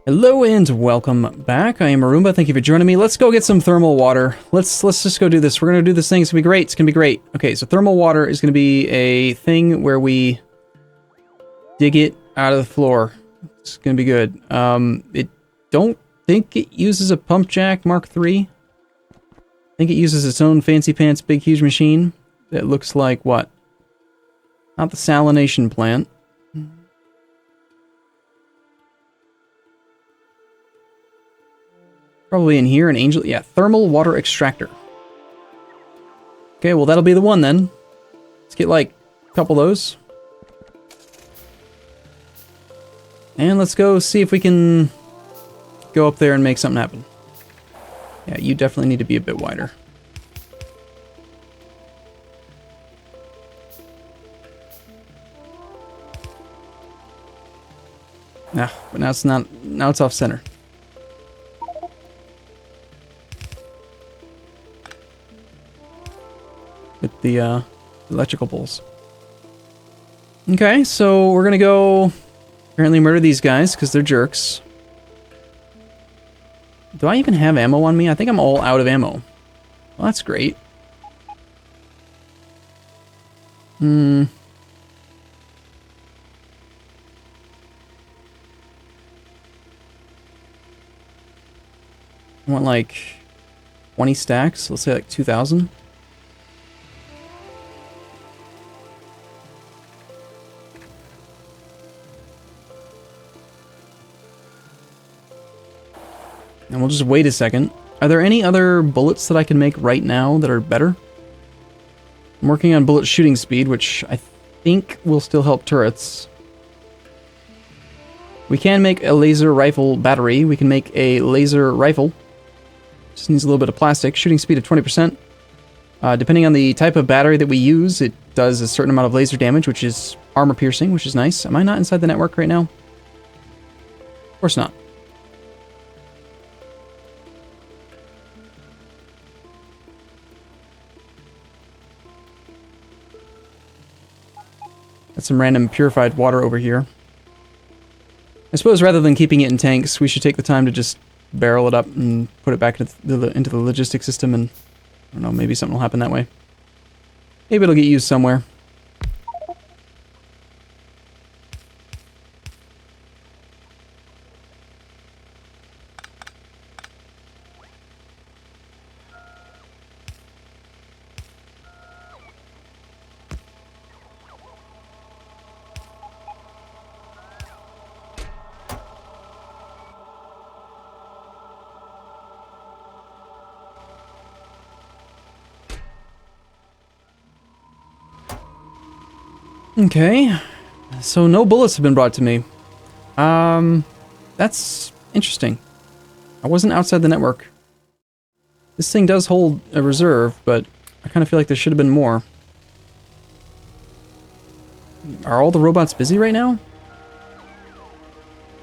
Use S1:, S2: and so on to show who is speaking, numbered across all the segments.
S1: Hello and welcome back. I am Arumba. Thank you for joining me. Let's go get some thermal water. Let's just go do this. We're gonna do this thing. It's gonna be great. It's gonna be great. Okay, so thermal water is gonna be a thing where we dig it out of the floor. It's gonna be good. It don't think it uses a pump jack Mark III. I think it uses its own fancy pants big huge machine that looks like what? Not the salination plant. Probably in here, an angel... Yeah, thermal water extractor. Okay, well that'll be the one then. Let's get like a couple of those. And let's go see if we can go up there and make something happen. Yeah, you definitely need to be a bit wider. Nah, but now it's not... Now it's off center. With the electrical poles. Okay, so we're gonna go apparently murder these guys because they're jerks. Do I even have ammo on me? I think I'm all out of ammo. Well, that's great. I want like 20 stacks. Let's say like 2,000. And we'll just wait a second. Are there any other bullets that I can make right now that are better? I'm working on bullet shooting speed, which I think will still help turrets. We can make a laser rifle battery. We can make a laser rifle. Just needs a little bit of plastic. Shooting speed of 20%. Depending on the type of battery that we use, it does a certain amount of laser damage, which is armor piercing, which is nice. Am I not inside the network right now? Of course not. Got some random purified water over here. I suppose rather than keeping it in tanks, we should take the time to just barrel it up and put it back into the logistics system, and I don't know, maybe something will happen that way. Maybe it'll get used somewhere. Okay, so no bullets have been brought to me. That's interesting. I wasn't outside the network. This thing does hold a reserve, but I kind of feel like there should have been more. Are all the robots busy right now?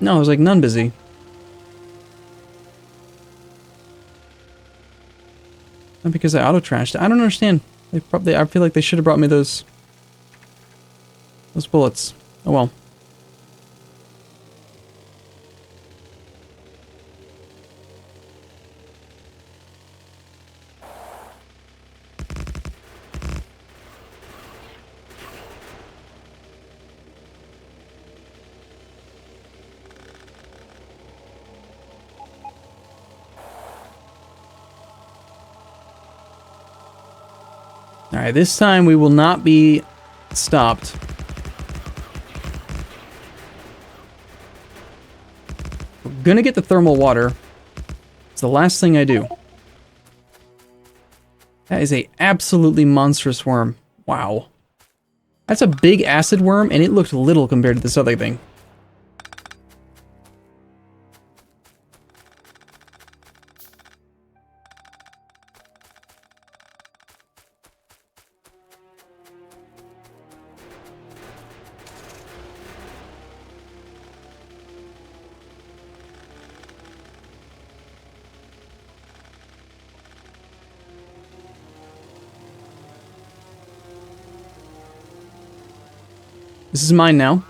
S1: No, there's like none busy. Not because I auto-trashed. I don't understand. They probably, I feel like they should have brought me those bullets. Oh well. Alright, this time we will not be stopped. Gonna get the thermal water. It's the last thing I do. That is a absolutely monstrous worm. Wow. That's a big acid worm, and it looked little compared to this other thing. This is mine now.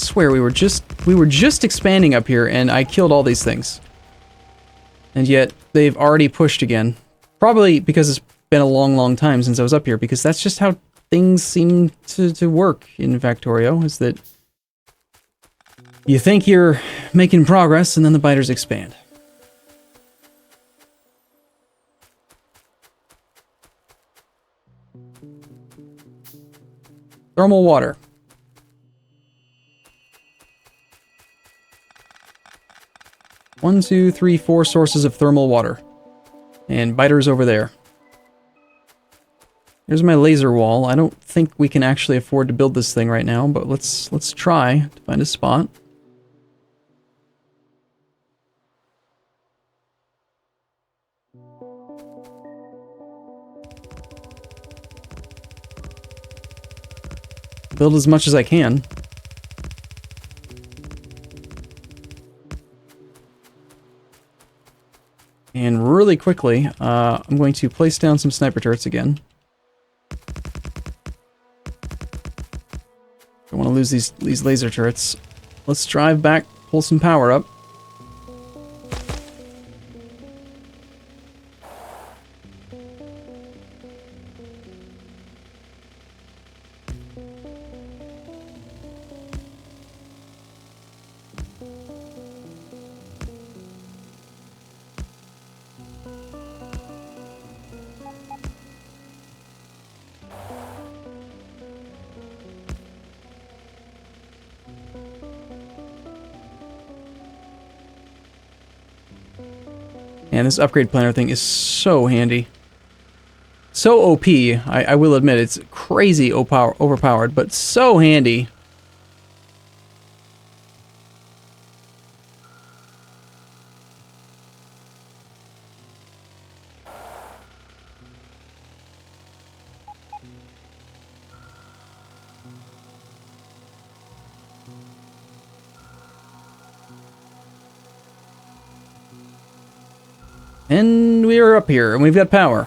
S1: swear we were just expanding up here and I killed all these things. And yet they've already pushed again. Probably because it's been a long time since I was up here, because that's just how things seem to work in Factorio, is that you think you're making progress and then the biters expand. Thermal water. One, two, three, four sources of thermal water. And biters over there. Here's my laser wall. I don't think we can actually afford to build this thing right now, but let's try to find a spot. Build as much as I can. And really quickly, I'm going to place down some sniper turrets again. Don't want to lose these laser turrets. Let's drive back, pull some power up. And this upgrade planner thing is so handy. So OP, I will admit, it's crazy overpowered, but so handy. And we are up here, and we've got power.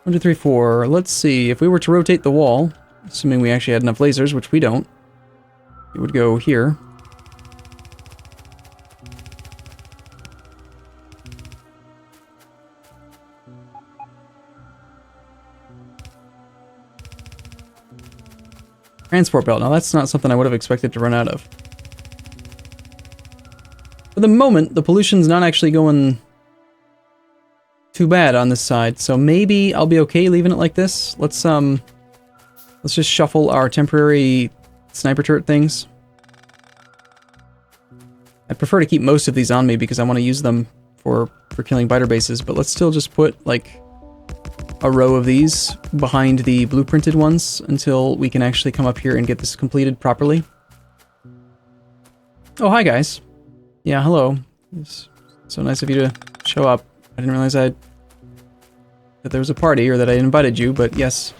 S1: One, two, three, four. Let's see, if we were to rotate the wall, assuming we actually had enough lasers, which we don't, it would go here. Transport belt. Now that's not something I would have expected to run out of. For the moment, the pollution's not actually going too bad on this side, so maybe I'll be okay leaving it like this. Let's just shuffle our temporary sniper turret things. I prefer to keep most of these on me because I want to use them for killing biter bases, but let's still just put like a row of these behind the blueprinted ones until we can actually come up here and get this completed properly. Oh, hi guys. Yeah, hello. It's so nice of you to show up. I didn't realize that there was a party, or that I invited you, but yes.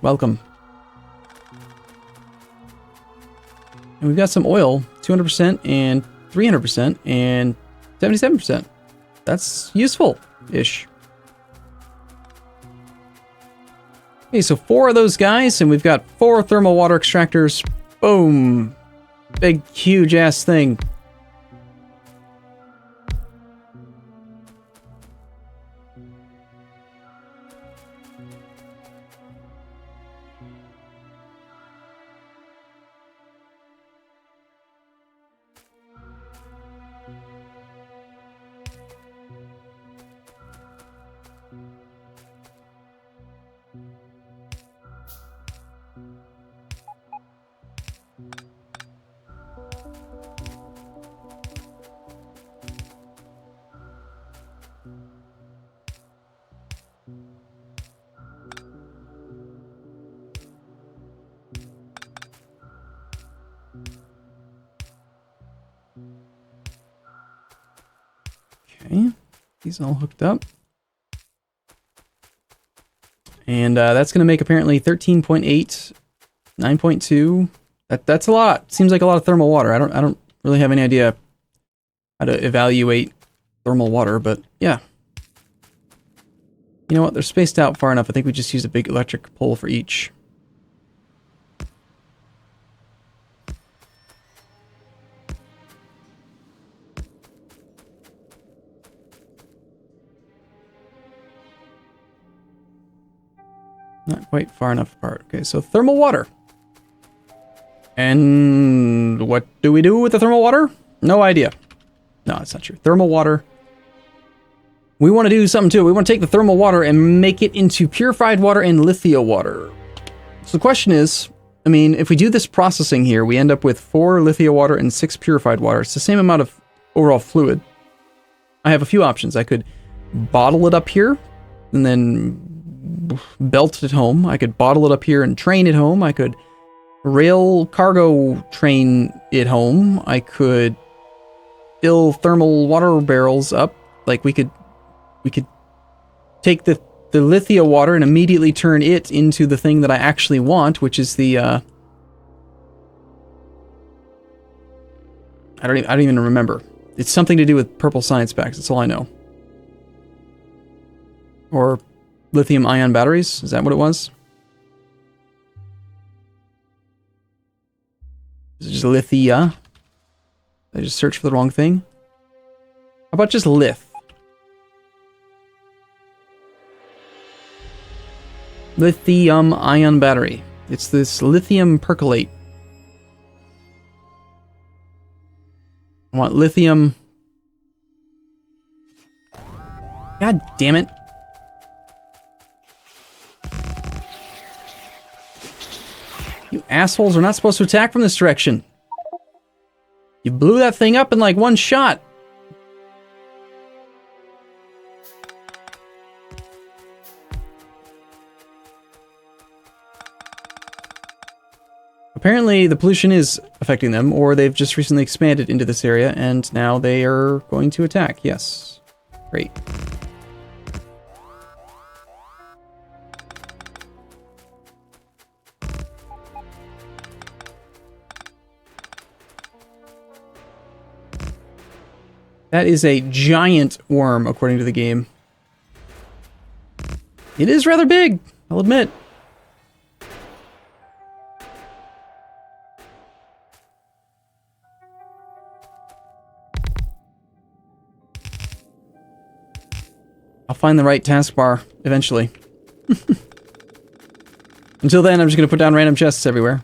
S1: Welcome. And we've got some oil, 200% and 300% and 77%. That's useful-ish. Okay, so 4 of those guys, and we've got 4 thermal water extractors. Boom! Big, huge-ass thing. Okay, these all hooked up. And that's going to make apparently 13.8, 9.2. That's a lot. Seems like a lot of thermal water. I don't really have any idea how to evaluate thermal water, but yeah. You know what? They're spaced out far enough. I think we just use a big electric pole for each. Not quite far enough apart. Okay, so thermal water. And what do we do with the thermal water? No idea. No, that's not true. Thermal water. We want to do something too. We want to take the thermal water and make it into purified water and lithia water. So the question is, I mean, if we do this processing here, we end up with 4 lithia water and 6 purified water. It's the same amount of overall fluid. I have a few options. I could bottle it up here and then belt it home. I could bottle it up here and train it home. I could rail cargo train it home. I could fill thermal water barrels up. Like we could take the lithia water and immediately turn it into the thing that I actually want, which is the I don't even remember. It's something to do with purple science packs. That's all I know. Or lithium ion batteries. Is that what it was? Is it just lithia? Did I just search for the wrong thing? How about just lith? Lithium ion battery. It's this lithium percolate. I want lithium. God damn it. You assholes are not supposed to attack from this direction. You blew that thing up in like one shot. Apparently the pollution is affecting them, or they've just recently expanded into this area, and now they are going to attack. Yes. Great. That is a giant worm, according to the game. It is rather big, I'll admit. I'll find the right taskbar eventually. Until then, I'm just going to put down random chests everywhere.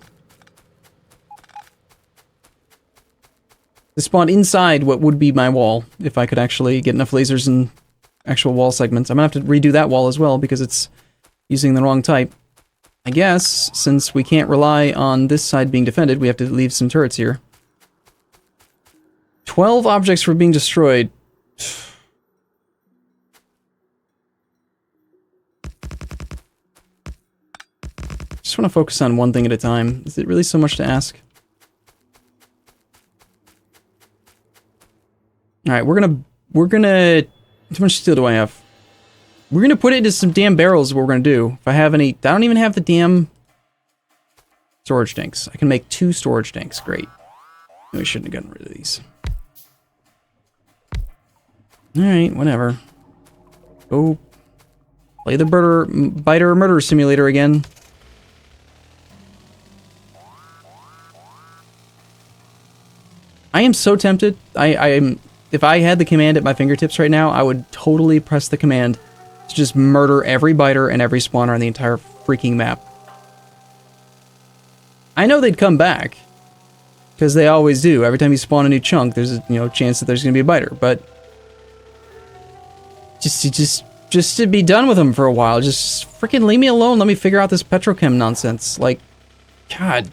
S1: They spawned inside what would be my wall, if I could actually get enough lasers and actual wall segments. I'm going to have to redo that wall as well, because it's using the wrong type. I guess, since we can't rely on this side being defended, we have to leave some turrets here. 12 objects were being destroyed. Just want to focus on one thing at a time. Is it really so much to ask? Alright, we're gonna... How much steel do I have? We're gonna put it into some damn barrels is what we're gonna do. If I have any... I don't even have the damn... storage tanks. I can make 2 storage tanks. Great. We shouldn't have gotten rid of these. Alright, whatever. Go... play the biter murder simulator again. I am so tempted. If I had the command at my fingertips right now, I would totally press the command to just murder every biter and every spawner on the entire freaking map. I know they'd come back, because they always do. Every time you spawn a new chunk, there's a chance that there's going to be a biter. But just to be done with them for a while, just freaking leave me alone. Let me figure out this petrochem nonsense. Like, God.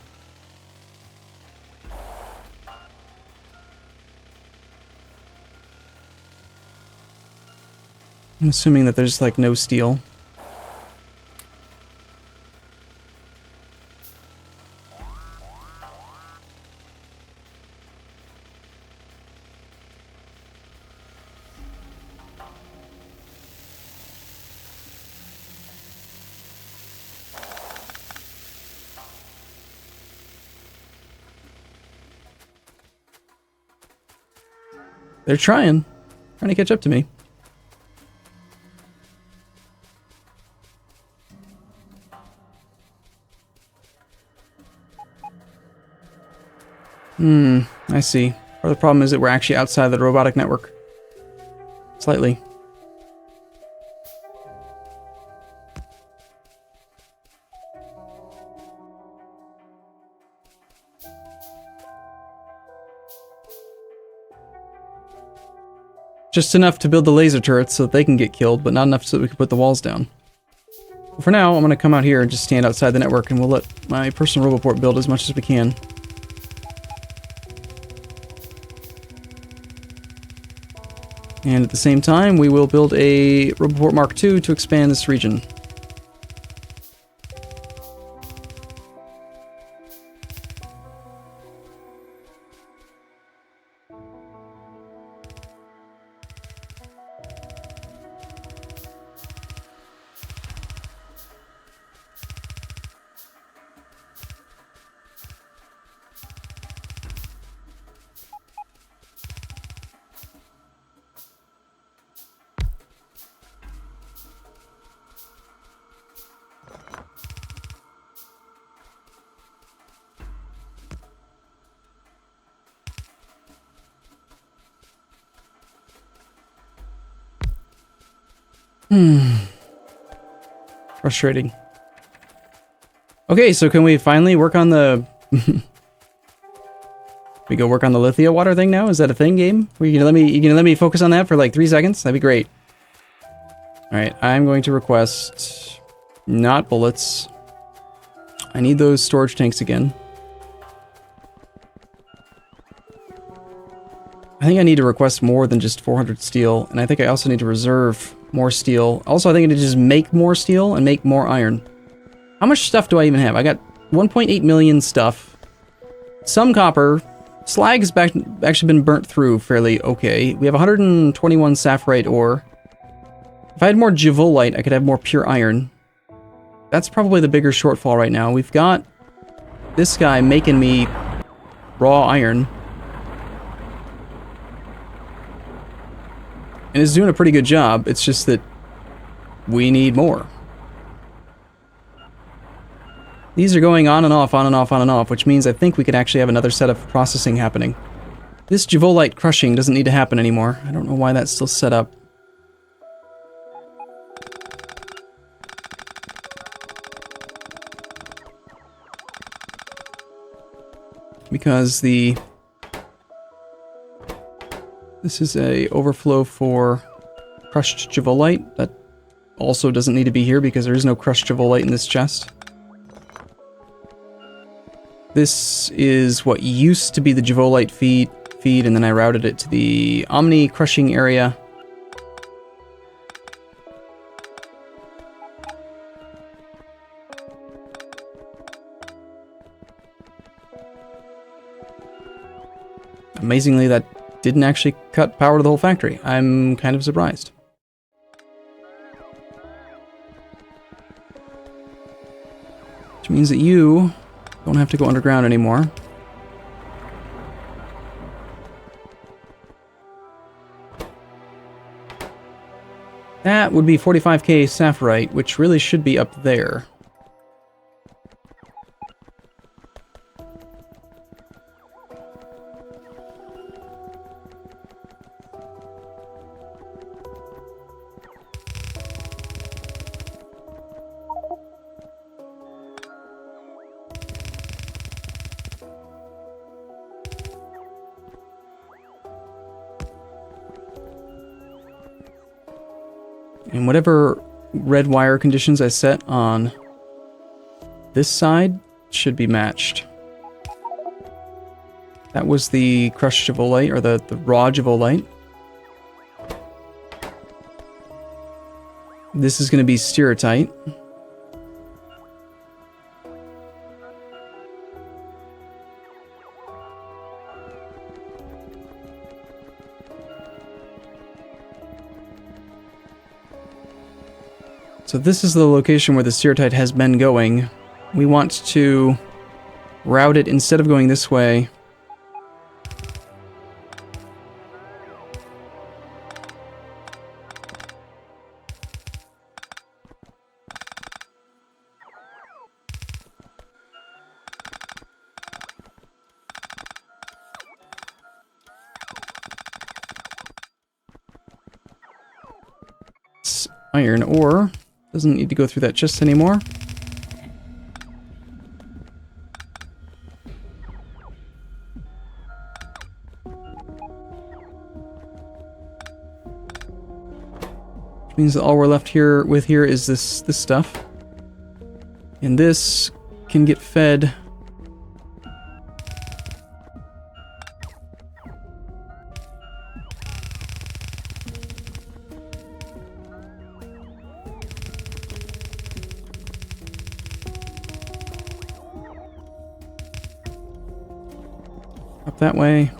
S1: I'm assuming that there's, like, no steel. They're trying to catch up to me. I see. Part of the problem is that we're actually outside the robotic network. Slightly. Just enough to build the laser turrets so that they can get killed, but not enough so that we can put the walls down. For now, I'm going to come out here and just stand outside the network, and we'll let my personal roboport build as much as we can. And at the same time, we will build a Roboport Mark II to expand this region. Frustrating. Okay, so can we finally work on the... we go work on the Lithia water thing now? Is that a thing, game? You gonna let me focus on that for like 3 seconds? That'd be great. Alright, I'm going to request... not bullets. I need those storage tanks again. I think I need to request more than just 400 steel, and I think I also need to reserve more steel. Also, I think I need to just make more steel and make more iron. How much stuff do I even have? I got 1.8 million stuff. Some copper. Slag has actually been burnt through fairly okay. We have 121 sapphirite ore. If I had more Javolite, I could have more pure iron. That's probably the bigger shortfall right now. We've got this guy making me raw iron. And is doing a pretty good job. It's just that we need more. These are going on and off, on and off, on and off, which means I think we could actually have another set of processing happening. This Javolite crushing doesn't need to happen anymore. I don't know why that's still set up. Because this is a overflow for crushed Javolite. That also doesn't need to be here because there is no crushed Javolite in this chest. This is what used to be the Javolite feed, and then I routed it to the Omni crushing area. Amazingly, that didn't actually cut power to the whole factory. I'm kind of surprised. Which means that you don't have to go underground anymore. That would be 45k sapphirite, which really should be up there. And whatever red wire conditions I set on this side should be matched. That was the crushed Javolite, or the raw Javolite. This is going to be Stereotype. So this is the location where the Stereotype has been going. We want to route it instead of going this way. iron ore. Doesn't need to go through that chest anymore. Which means that all we're left here is this stuff. And this can get fed. Up that way.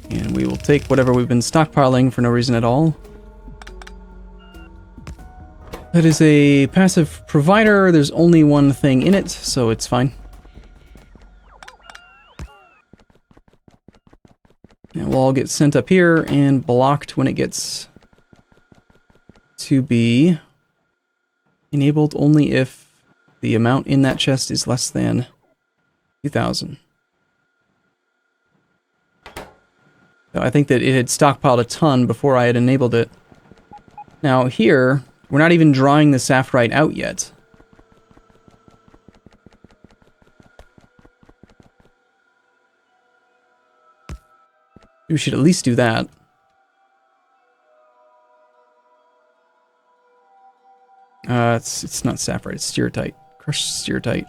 S1: And we will take whatever we've been stockpiling for no reason at all. That is a passive provider. There's only one thing in it, so it's fine. And we'll all get sent up here and blocked when it gets to be enabled only if the amount in that chest is less than 2,000. So I think that it had stockpiled a ton before I had enabled it. Now here, we're not even drawing the sapphirite out yet. We should at least do that. It's not sapphirite, it's steatite. Crushed steatite.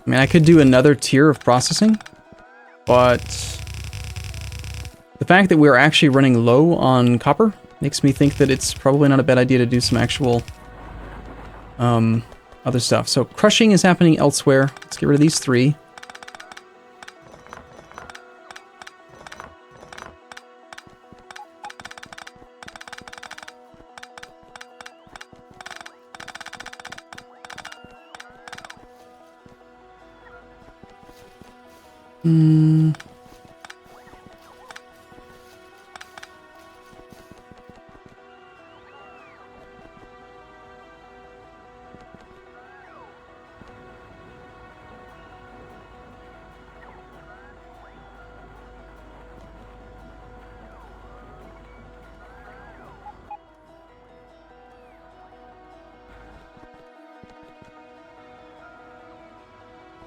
S1: I mean, I could do another tier of processing, but the fact that we're actually running low on copper makes me think that it's probably not a bad idea to do some actual other stuff. So crushing is happening elsewhere. Let's get rid of these 3.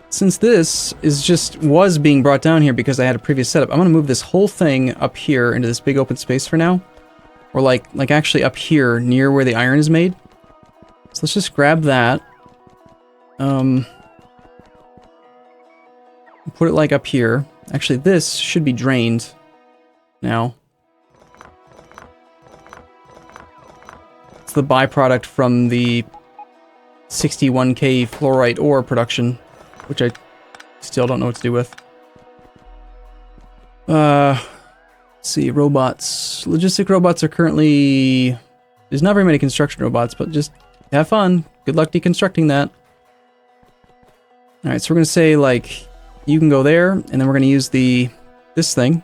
S1: Since this was being brought down here because I had a previous setup, I'm going to move this whole thing up here into this big open space for now. Or like actually up here near where the iron is made. So let's just grab that. Put it like up here. Actually, this should be drained now. It's the byproduct from the 61k fluorite ore production, which I still don't know what to do with. Let's see, robots. Logistic robots are currently... There's not very many construction robots, but just have fun. Good luck deconstructing that. Alright, so we're going to say, like, you can go there, and then we're going to use this thing.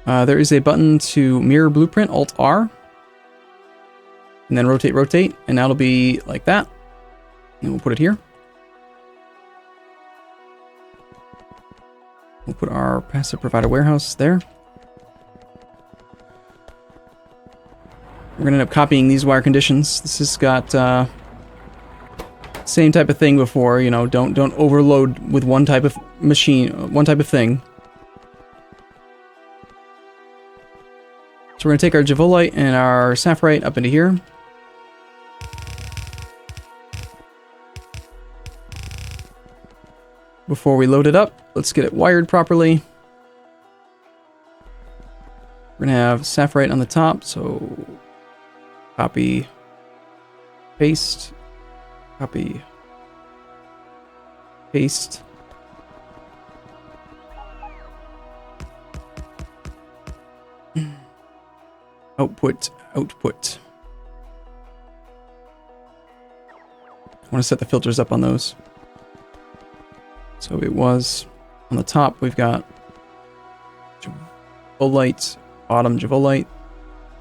S1: There is a button to mirror blueprint, Alt-R. And then rotate, and that'll be like that. And we'll put it here. We'll put our passive provider warehouse there. We're going to end up copying these wire conditions. This has got same type of thing before, you know, don't overload with one type of machine, one type of thing. So we're going to take our javolite and our sapphirite up into here. Before we load it up, let's get it wired properly. We're going to have sapphirite on the top, so copy, paste, copy, paste. Output. I want to set the filters up on those. So it was On the top, we've got Javolite, bottom Javolite.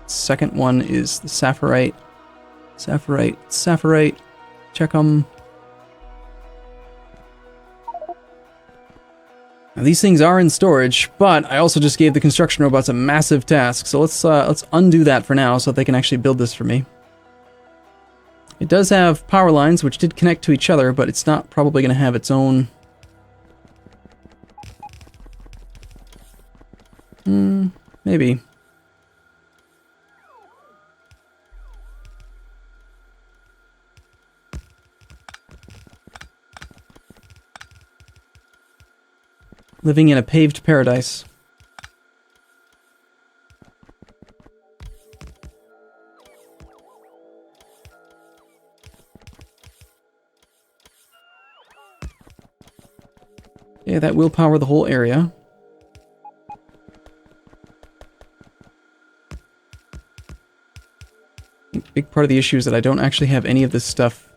S1: Second one is the Saphirite. Saphirite. Check them. Now, these things are in storage, but I also just gave the construction robots a massive task, so let's undo that for now so that they can actually build this for me. It does have power lines, which did connect to each other, but it's not probably going to have its own... maybe. Living in a paved paradise. Yeah, that will power the whole area. A big part of the issue is that I don't actually have any of this stuff.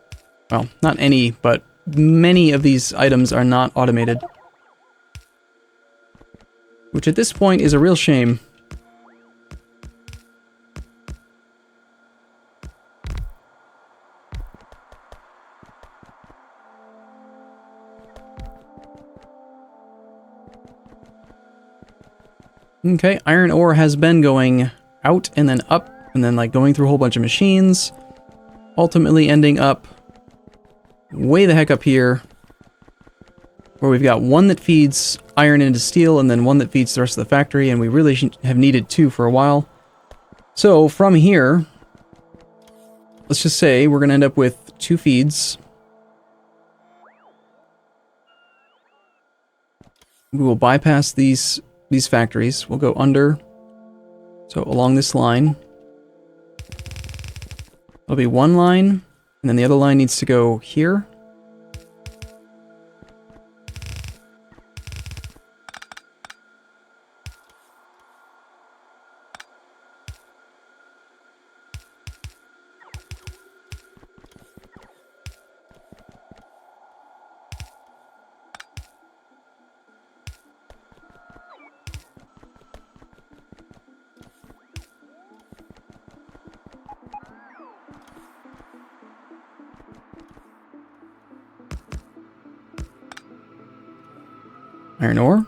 S1: Well, not any, but many of these items are not automated. Which at this point is a real shame. Okay, iron ore has been going out and then up, and then like going through a whole bunch of machines, ultimately ending up way the heck up here, where we've got one that feeds iron into steel, and then one that feeds the rest of the factory, and we really have needed two for a while. So from here, let's just say we're going to end up with two feeds. We will bypass these factories. We'll go under, so along this line. There'll be one line, and then the other line needs to go here. Iron ore.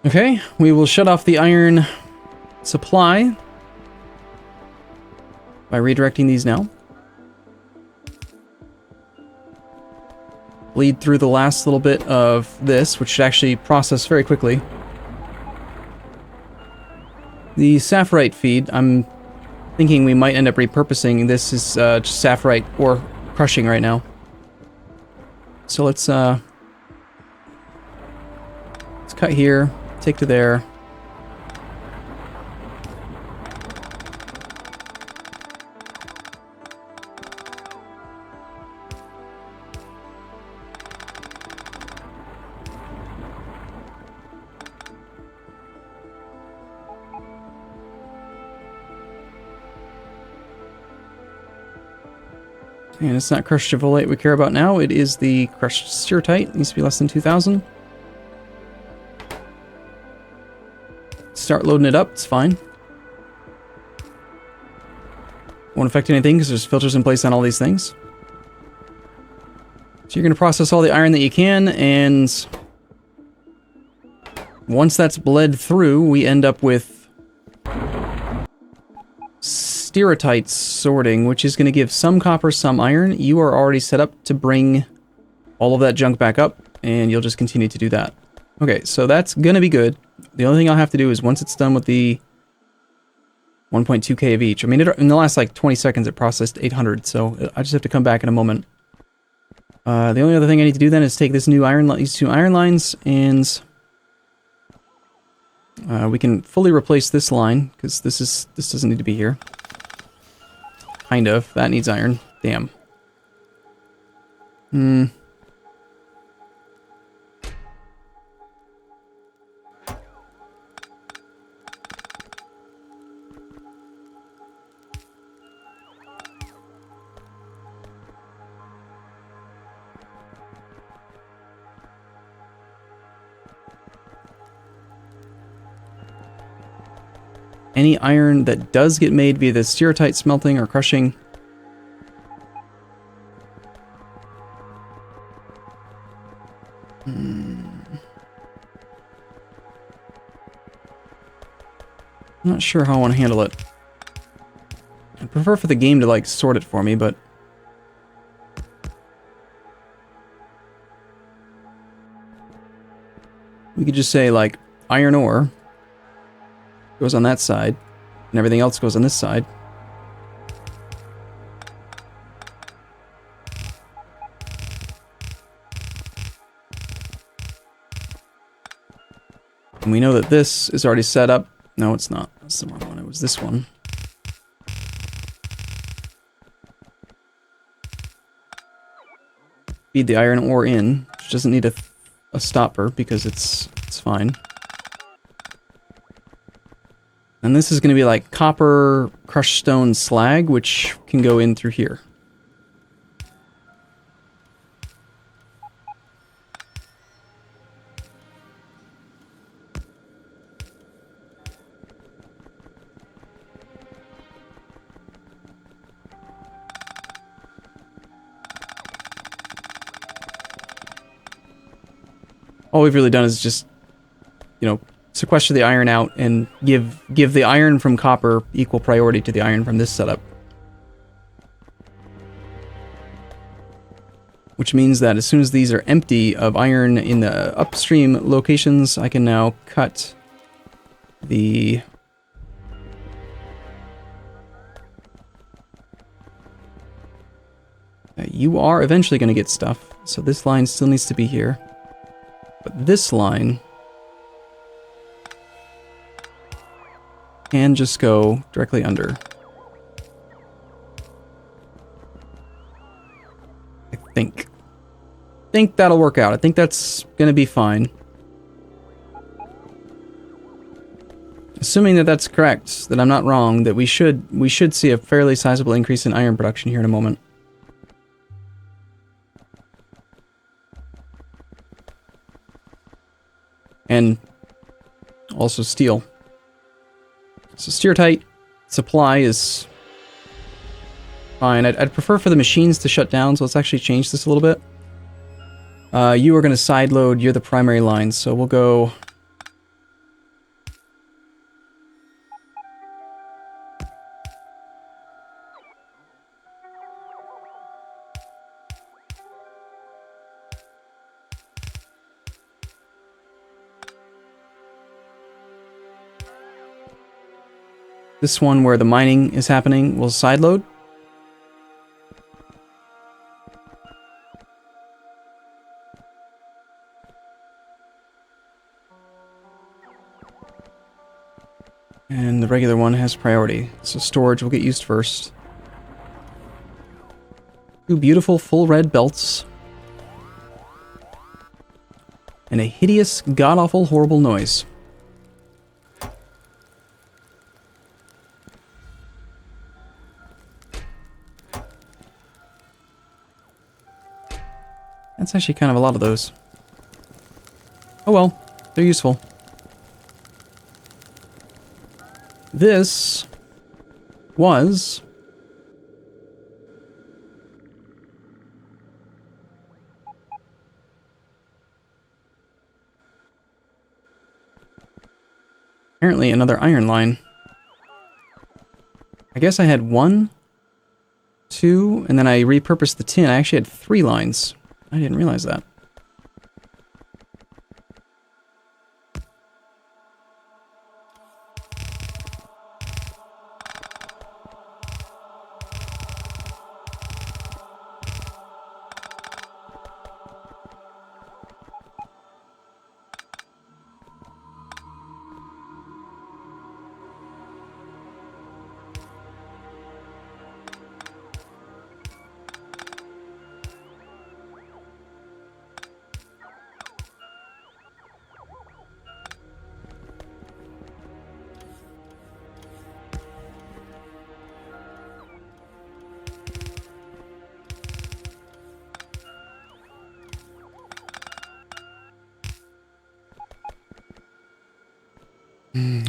S1: Okay, we will shut off the iron supply by redirecting these now. Bleed through the last little bit of this, which should actually process very quickly. The Saphirite feed, I'm thinking we might end up repurposing. This is just Saphirite ore crushing right now. So let's cut here. Take to there. And it's not crushed Javolite we care about now. It is the crushed Stereotype. It needs to be less than 2,000. Start loading it up, it's fine. Won't affect anything because there's filters in place on all these things. So you're going to process all the iron that you can, and once that's bled through, we end up with Stereotype sorting, which is going to give some copper, some iron. You are already set up to bring all of that junk back up, and you'll just continue to do that. Okay, so that's going to be good. The only thing I'll have to do is once it's done with the 1.2k of each. I mean, in the last like 20 seconds it processed 800, so I just have to come back in a moment. The only other thing I need to do then is take this new these two iron lines, and we can fully replace this line, because this doesn't need to be here. Kind of. That needs iron. Damn. Any iron that does get made via the stereotype smelting or crushing. I'm not sure how I want to handle it. I prefer for the game to like sort it for me, but we could just say like iron ore goes on that side, and everything else goes on this side. And we know that this is already set up. No, it's not. That's the wrong one. It was this one. Feed the iron ore in, which doesn't need a stopper because it's fine. And this is going to be like copper crushed stone slag, which can go in through here. All we've really done is just, you know, sequester the iron out and give the iron from copper equal priority to the iron from this setup. Which means that as soon as these are empty of iron in the upstream locations, I can now cut the... you are eventually going to get stuff, so this line still needs to be here. But this line can just go directly under. I think that'll work out. I think that's gonna be fine. Assuming that that's correct, that I'm not wrong, that we should see a fairly sizable increase in iron production here in a moment. And also steel. So steertight supply is fine. I'd prefer for the machines to shut down, so let's actually change this a little bit. You are going to side load, you're the primary line, so we'll go... This one where the mining is happening will side load. And the regular one has priority, so storage will get used first. Two beautiful full red belts. And a hideous, god-awful, horrible noise. That's actually kind of a lot of those. Oh well, they're useful. This was... apparently another iron line. I guess I had 1, 2, and then I repurposed the tin. I actually had 3 lines. I didn't realize that.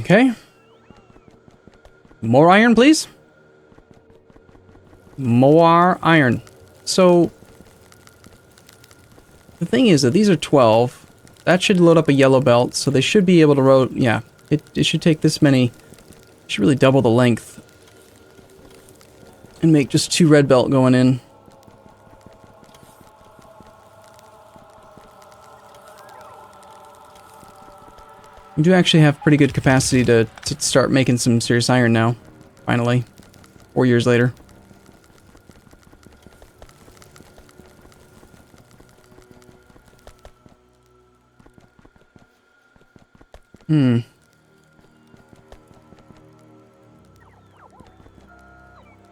S1: Okay. More iron, please. More iron. So, the thing is that these are 12. That should load up a yellow belt, so they should be able to road. Yeah, it should take this many. It should really double the length. And make just 2 red belt going in. We do actually have pretty good capacity to start making some serious iron now. Finally. 4 years later.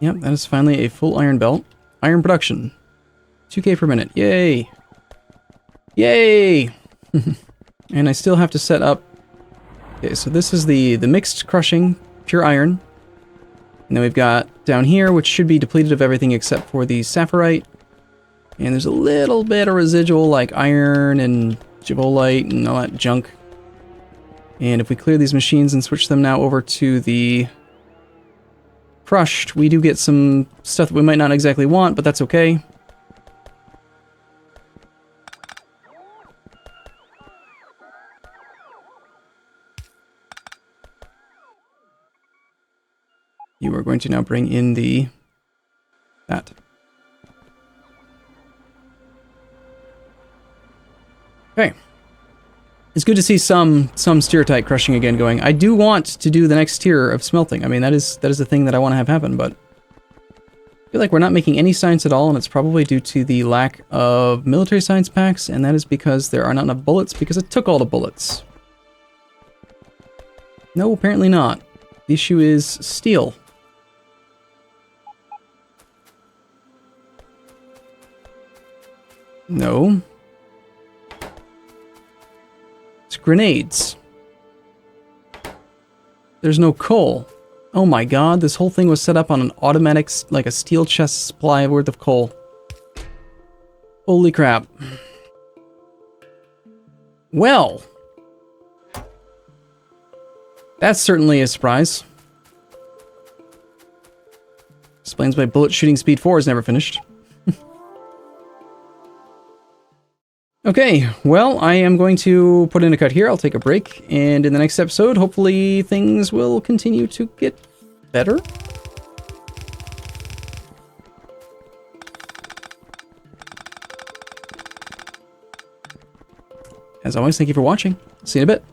S1: Yep, that is finally a full iron belt. Iron production. 2K per minute. Yay! Yay! And I still have to set up... Okay, so this is the mixed crushing, pure iron. And then we've got down here, which should be depleted of everything except for the sapphirite. And there's a little bit of residual like iron and gibolite and all that junk. And if we clear these machines and switch them now over to the crushed, we do get some stuff that we might not exactly want, but that's okay. You are going to now bring in that. Okay. It's good to see some stereotype crushing again going. I do want to do the next tier of smelting. I mean, that is the thing that I want to have happen, but I feel like we're not making any science at all, and it's probably due to the lack of military science packs, and that is because there are not enough bullets, because it took all the bullets. No, apparently not. The issue is steel. No. It's grenades. There's no coal. Oh my god, this whole thing was set up on an automatic, like a steel chest supply worth of coal. Holy crap. Well. That's certainly a surprise. Explains why bullet shooting speed 4 is never finished. Okay, well, I am going to put in a cut here. I'll take a break, and in the next episode, hopefully things will continue to get better. As always, thank you for watching. See you in a bit.